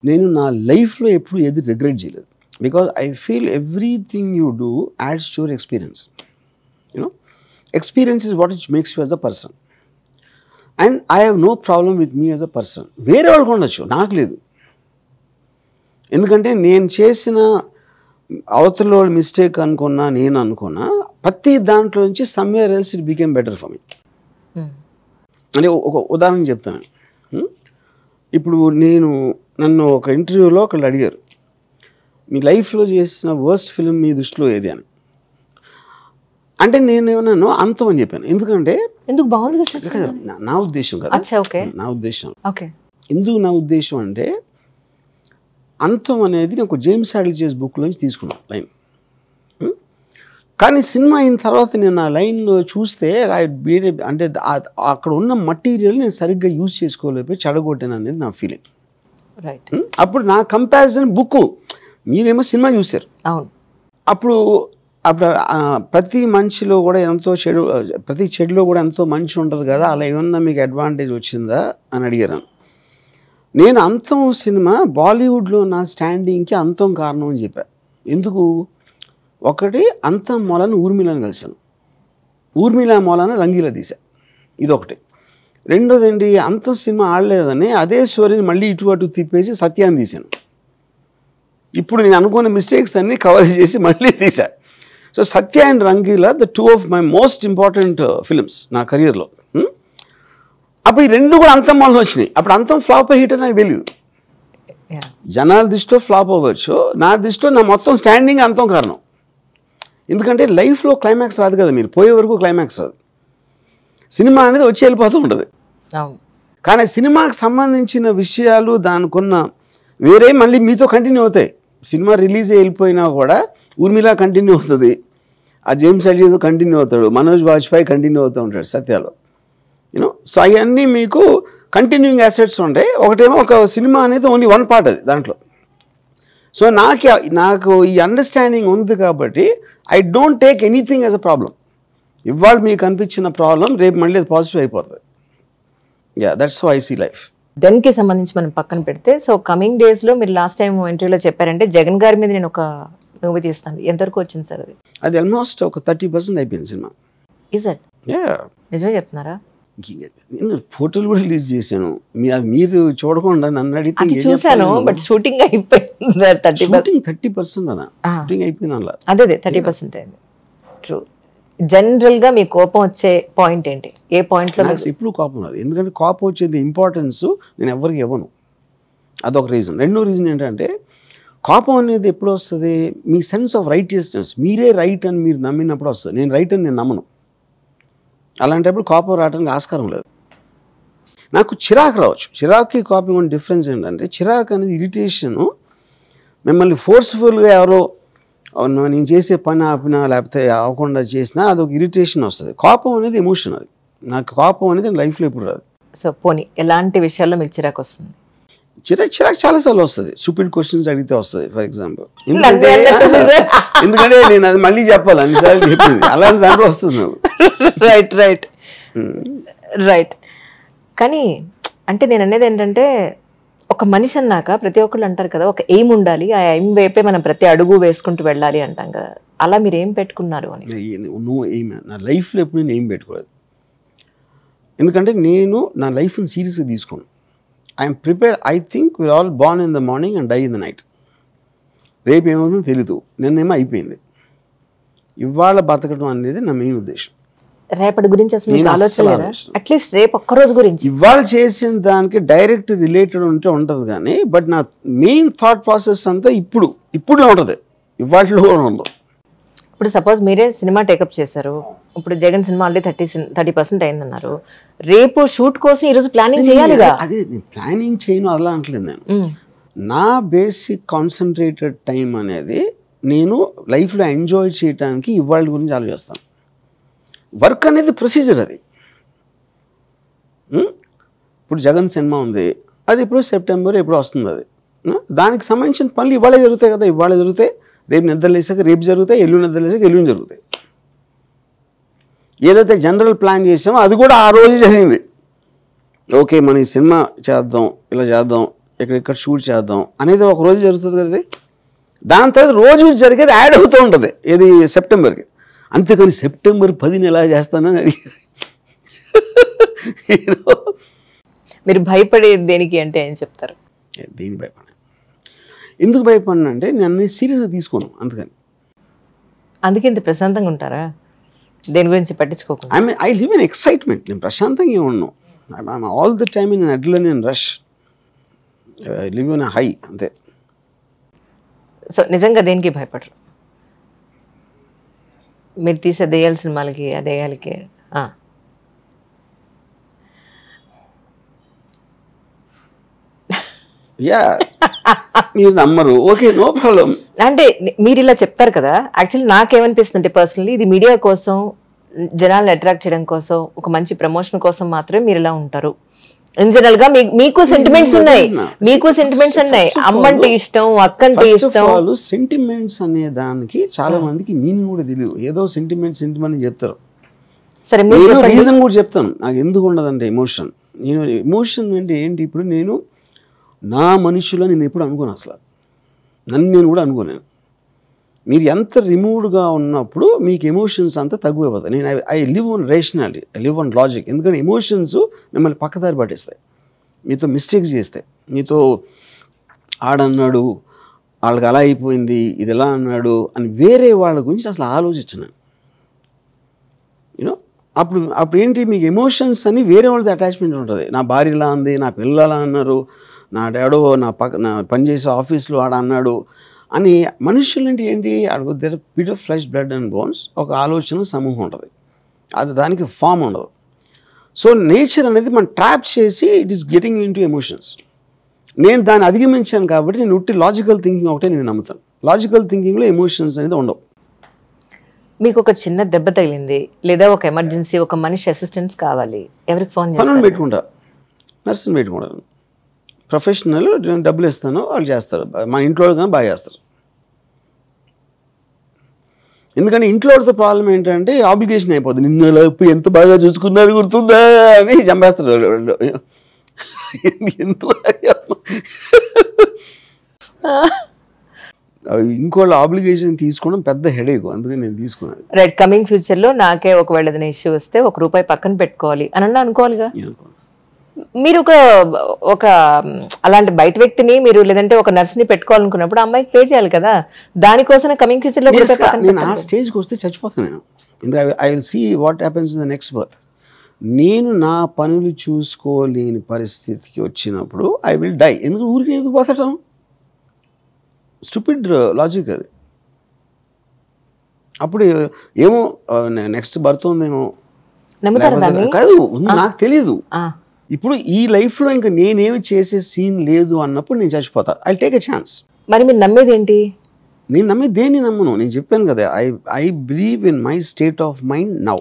నేను నా లైఫ్లో ఎప్పుడు ఏది రిగ్రెట్ చేయలేదు. Because I feel everything you do adds to your experience. You know, experience is what it makes you as a person. And I have no problem with me as a person. వేరే వాళ్ళకు ఉండొచ్చు, నాకు లేదు. ఎందుకంటే నేను చేసిన అవతల మిస్టేక్ అనుకున్నా, నేను అనుకున్నా, ప్రతి దాంట్లో నుంచి somewhere else it became better for me. అంటే ఒక ఉదాహరణ చెప్తాను. ఇప్పుడు నన్ను ఒక ఇంటర్వ్యూలో ఒకళ్ళు అడిగారు, మీ లైఫ్లో చేసిన వర్స్ట్ ఫిల్మ్ మీ దృష్టిలో ఏది అని. అంటే నేను ఏమన్నాను, అంతం అని చెప్పాను. ఎందుకంటే నా ఉద్దేశం కదా, నా ఉద్దేశం. ఎందుకు నా ఉద్దేశం అంటే, అంతం అనేది నేను ఒక జేమ్స్ హ్యాడ్లీ బుక్లోంచి తీసుకున్నాను లైన్. కానీ సినిమా అయిన తర్వాత నేను ఆ లైన్ చూస్తే అంటే అక్కడ ఉన్న మటీరియల్ నేను సరిగ్గా యూజ్ చేసుకోలేకపోయి చెడగొట్టాను అనేది నా ఫీలింగ్. అప్పుడు నా కంపారిజన్ బుక్, మీరేమో సినిమా చూశారు. అప్పుడు ప్రతి మనిషిలో కూడా ఎంతో చెడు, ప్రతి చెడులో కూడా ఎంతో మంచి ఉంటుంది కదా, అలా ఏమన్నా మీకు అడ్వాంటేజ్ వచ్చిందా అని అడిగాను. నేను అంతం సినిమా బాలీవుడ్లో నా స్టాండింగ్కి అంతం కారణం అని చెప్పాను. ఎందుకు? ఒకటి, అంతం మూలాన ఊర్మిళను కలిశాను, ఊర్మిళ మూలాన రంగీలా తీశా, ఇదొకటి. రెండోది ఏంటి, అంతం సినిమా ఆడలేదని అదే స్టోరీని మళ్ళీ ఇటు అటు తిప్పేసి సత్యాన్ని తీశాను. ఇప్పుడు నేను అనుకున్న మిస్టేక్స్ అన్నీ కవర్ చేసి మళ్ళీ తీశా. So Satya and Rangeela the two of my most important films నా కెరియర్లో. అప్పుడు ఈ రెండు కూడా అంతం మూలం వచ్చినాయి. అప్పుడు అంతం ఫ్లాప్ హిట్ అని నాకు తెలియదు. జనాల దృష్టిలో ఫ్లాప్ అవ్వచ్చు, నా దృష్టిలో నా మొత్తం స్టాండింగ్ అంతం కారణం. ఎందుకంటే లైఫ్లో క్లైమాక్స్ రాదు కదా, మీరు పోయే వరకు క్లైమాక్స్ రాదు. సినిమా అనేది వచ్చి వెళ్ళిపోతూ ఉంటుంది. కానీ సినిమాకి సంబంధించిన విషయాలు దానికున్న వేరే మళ్ళీ మీతో కంటిన్యూ అవుతాయి. సినిమా రిలీజ్ వెళ్ళిపోయినా కూడా ఊర్మిళ కంటిన్యూ అవుతుంది, ఆ జేమ్స్ హ్యాడ్లీతో కంటిన్యూ అవుతాడు, మనోజ్ వాజ్పేయి కంటిన్యూ అవుతూ ఉంటాడు సత్యాలో. యూనో, సో అవన్నీ మీకు కంటిన్యూయింగ్ అసెట్స్ ఉంటాయి. ఒకటేమో ఒక సినిమా అనేది ఓన్లీ వన్ పార్ట్ అది దాంట్లో. సో నాకు ఈ అండర్స్టాండింగ్ ఉంది కాబట్టి I don't take anything as a problem. ఇవాళ మీకు అనిపించిన ప్రాబ్లం రేపు మళ్ళీ అది పాజిటివ్ అయిపోతుంది. That's how I see life. దెన్కి సంబంధించి మనం పక్కన పెడితే, సో కమింగ్ డేస్లో మీరు లాస్ట్ టైం ఇంటర్వ్యూలో చెప్పారంటే జగన్ గారి మీద నేను ఒక మూవీ తీస్తాను, ఎంతవరకు వచ్చింది సార్? అది ఆల్మోస్ట్ ఒక 30% అయిపోయింది సినిమా. Is it? నిజమే చెప్తున్నారా? నేను ఫోటోలు కూడా రిలీజ్ చేశాను, మీరు చూడకుండా నన్ను అడిగితే చూసాను. బట్ షూటింగ్ అయిపోయింది 30% అన్న, షూటింగ్ అయిపోయింది అలా. అదే 30% అయింది. ట్రూ. జనరల్ గా మీ కోపం వచ్చే పాయింట్ ఏంటి? ఏ పాయింట్ లో? ఎప్పుడు కోపం రాదు, ఎందుకంటే కోపం వచ్చేది ఇంపార్టెన్స్ నేను ఎవరికి ఇవ్వను, అదొక రీజన్. రెండో రీజన్ ఏంటంటే, కోపం అనేది ఎప్పుడు వస్తుంది, మీ సెన్స్ ఆఫ్ రైటియస్నెస్, మీరే రైట్ అని మీరు నమ్మినప్పుడు వస్తుంది. నేను రైట్ అని నేను నమ్మను, అలాంటప్పుడు కోపం రావడానికి ఆస్కారం లేదు. నాకు చిరాకు రావచ్చు, చిరాకుకి కోపం ఉన్న డిఫరెన్స్ ఏంటంటే, చిరాకు అనేది ఇరిటేషను, మిమ్మల్ని ఫోర్స్ఫుల్గా ఎవరో నేను చేసే పని ఆపినా లేకపోతే అవ్వకుండా చేసినా అదొక ఇరిటేషన్ వస్తుంది. కోపం అనేది ఎమోషన్, అది నాకు కోపం అనేది లైఫ్లో ఎప్పుడు రాదు. సో పోనీ ఎలాంటి విషయాల్లో మీకు చిరాకు వస్తుంది? చిరాకు చాలాసార్లు వస్తుంది, స్టూపిడ్ క్వశ్చన్స్ అడిగితే వస్తుంది ఫర్ ఎగ్జాంపుల్. ఎందుకంటే నేను అది మళ్ళీ చెప్పాలి, అన్నిసార్లు చెప్పింది అలాంటి దాంట్లో వస్తుంది నాకు. రైట్. కానీ అంటే నేను అనేది ఏంటంటే, ఒక మనిషి అన్నాక ప్రతి ఒక్కళ్ళు అంటారు కదా, ఒక ఎయిమ్ ఉండాలి, ఆ ఎయిమ్ వైపే మనం ప్రతి అడుగు వేసుకుంటూ వెళ్ళాలి అంటాం కదా, అలా మీరు ఏం పెట్టుకున్నారు అని? నా లైఫ్లో ఎప్పుడు నేను ఏం పెట్టుకోలేదు, ఎందుకంటే నేను నా లైఫ్ని సీరియస్గా తీసుకోను. I'm prepared. I think we're all born in the morning and die in the night. రేపు ఏమవుతుందో తెలీదు, నిన్నేమో అయిపోయింది. ఇవాళ బతకడం అనేది నా మెయిన్ ఉద్దేశం. రేపటి గురించి అసలు ఆలోచన లేదా? అట్లీస్ట్ రేపు ఒక్కరోజు గురించి. ఇవాళ చేసిన దానికి డైరెక్ట్ రిలేటెడ్ ఉంటే ఉంటుంది కానీ, బట్ నా మెయిన్ థాట్ ప్రాసెస్ అంతా ఇప్పుడు ఉంటుంది, ఇవాళలో కూడా ఉండదు. ఇప్పుడు సపోజ్ మీరే సినిమా టేకప్ చేశారు, ఇప్పుడు జగన్ సినిమా ఆల్రెడీ 30% అయిందన్నారు, రేపు షూట్ కోసం ఈరోజు ప్లానింగ్ చేయాలిగా. అదే ప్లానింగ్ చేయను అలా అంటలేదు నేను. నా బేసిక్ కాన్సన్ట్రేటెడ్ టైం అనేది నేను లైఫ్లో ఎంజాయ్ చేయడానికి ఇవాళ గురించి ఆలోచిస్తాను. వర్క్ అనేది ప్రొసీజర్, అది ఇప్పుడు జగన్ సినిమా ఉంది, అది ఇప్పుడు సెప్టెంబర్ ఎప్పుడు వస్తుంది, అది దానికి సంబంధించిన పనులు ఇవాళే జరుగుతాయి కదా, ఇవాళ జరుగుతాయి, రేపు నిద్రలేసాక రేపు జరుగుతాయి, ఎల్లుండి నిద్రలేసాక ఎల్లుండి జరుగుతాయి. ఏదైతే జనరల్ ప్లాన్ చేసామో అది కూడా ఆ రోజు జరిగింది. ఓకే, మన ఈ సినిమా చేద్దాం, ఇలా చేద్దాం, ఇక్కడ షూట్ చేద్దాం అనేది ఒక రోజు జరుగుతుంది కదా. దాని తర్వాత రోజు జరిగేది యాడ్ అవుతూ ఉంటుంది ఇది సెప్టెంబర్కి. అంతేకాని సెప్టెంబర్ 10 ఎలా చేస్తానని అడిగారు. మీరు భయపడేది దేనికి అంటే ఏం చెప్తారు? దేనికి భయపడినా, ఎందుకు భయపడినా అంటే నేను అన్ని సీరియస్గా తీసుకోను, అందుకని. అందుకే ఇంత ప్రశాంతంగా ఉంటారా, దేని గురించి పట్టించుకోకుండా? I live in excitement. నేను ప్రశాంతంగా ఉన్నాను. All the time in adrenaline rush. I live in high, అంతే. సో నిజంగా దేనికి భయపడరు మీరు తీసే దెయ్యాల సినిమాలకి, ఆ దెయ్యాలకి? యా, మీరు నమ్మరు, ఓకే, నో ప్రాబ్లం. అంటే మీరు ఇలా చెప్తారు కదా, యాక్చువల్లీ నాకేమనిపిస్తుంది అంటే పర్సనలీ ఇది మీడియా కోసం, జనాలను అట్రాక్ట్ చేయడం కోసం, ఒక మంచి ప్రమోషన్ కోసం మాత్రమే మీరు ఇలా ఉంటారు. ఇన్ జనరల్ గా మీకు సెంటిమెంట్స్ ఉన్నాయి, అమ్మంటే ఇష్టం, అక్కంటే ఇష్టం. సెంటిమెంట్స్ అనే దానికి చాలా మందికి మీనింగ్ కూడా తెలియదు. ఏదో సెంటిమెంట్ సెంటిమెంట్ చెప్తారు. సరే, రీజన్ కూడా చెప్తాను నాకు ఎందుకు ఉండదంటే ఎమోషన్. ఎమోషన్ అంటే ఏంటి, ఇప్పుడు నేను నా మనుషులో నేను ఎప్పుడు అనుకోను, అసలు నన్ను నేను కూడా అనుకోలేను. మీరు ఎంత రిమూవ్డ్గా ఉన్నప్పుడు మీకు ఎమోషన్స్ అంతా తగ్గిపోతాయి. నేను I live on rationality, I live on logic. ఎందుకంటే ఎమోషన్స్ మిమ్మల్ని పక్కదారి పట్టిస్తాయి, మీతో మిస్టేక్స్ చేస్తాయి. మీతో ఆడన్నాడు, వాళ్ళకి అలా అయిపోయింది, ఇది ఎలా అన్నాడు అని వేరే వాళ్ళ గురించి అసలు ఆలోచించను. యూనో, అప్పుడు ఏంటి, మీకు ఎమోషన్స్ అని వేరే వాళ్ళతో అటాచ్మెంట్ ఉంటుంది. నా భార్య ఇలా ఉంది, నా పిల్లలు అలా అన్నారు, నా డాడో నా పనిచేసే ఆఫీస్లో ఆడ అన్నాడు అని. మనుషులు అంటే ఏంటి, అడుగుతారు bit of flesh, blood and bones, ఒక ఆలోచన సమూహం ఉంటుంది, అది దానికి ఫామ్ ఉండదు. సో నేచర్ అనేది మనం ట్రాప్ చేసి it is getting in to emotions. నేను దాన్ని అధిగమించాను కాబట్టి నేను ఉట్టి లాజికల్ థింకింగ్ ఒకటే నేను నమ్ముతాను. లాజికల్ థింకింగ్లో ఎమోషన్స్ అనేది ఉండవు. మీకు ఒక చిన్న దెబ్బ తగిలింది, లేదా ఒక ఎమర్జెన్సీ, ఒక మనిషి అసిస్టెన్స్ కావాలి, ఎవరికి ఫోన్ చేస్తారు? పెట్టుకుంటా, నర్సుని పెట్టుకుంటాను. ప్రొఫెషనల్, డబ్బులు ఇస్తాను, వాళ్ళు చేస్తారు. మన ఇంట్లో కానీ బాగా చేస్తారు. ఎందుకంటే ఇంట్లో వాళ్ళతో ప్రాబ్లం ఏంటంటే ఆబ్లిగేషన్ అయిపోతుంది. నిన్న ఎంత బాగా చూసుకున్నారు గుర్తుందా అని చంపేస్తారు. ఇంకోళ్ళ ఆబ్లిగేషన్ తీసుకోవడం పెద్ద హెడేక్, అందుకని నేను తీసుకున్నాను. రైట్, కమింగ్ ఫ్యూచర్లో నాకే ఒకవేళ ఏదైనా ఇష్యూ వస్తే ₹1 పక్కన పెట్టుకోవాలి అని అనుకోవాలిగా. మీరు ఒక అలాంటి బయట వ్యక్తిని మీరు, లేదంటే ఒక నర్స్ని పెట్టుకోవాలనుకున్నప్పుడు అమ్మాయికి పే చేయాలి కదా. దానికోసం కమింగ్ ఫ్యూచర్లో నేను ఆ స్టేజ్కి వస్తే చచ్చిపోతాను నేను. I will see what happens in the next birth. నేను నా పనులు చూసుకోలేని పరిస్థితికి వచ్చినప్పుడు ఐ విల్ డై. ఎందుకు ఊరికి ఎందుకు బతకటం, స్టూపిడ్ లాజిక్ అది. అప్పుడు ఏమో నెక్స్ట్ బర్త్ ఉందేమో కాదు, నాకు తెలియదు. ఇప్పుడు ఈ లైఫ్లో ఇంకా నేనేమి చేసే సీన్ లేదు అన్నప్పుడు నేను చచ్చిపోతా. I take a chance. మరి మీరు నమ్మేది ఏంటి? నేను నమ్మేది దేన్ని నమ్మను. నేను చెప్పాను కదా, I believe in my state of mind now.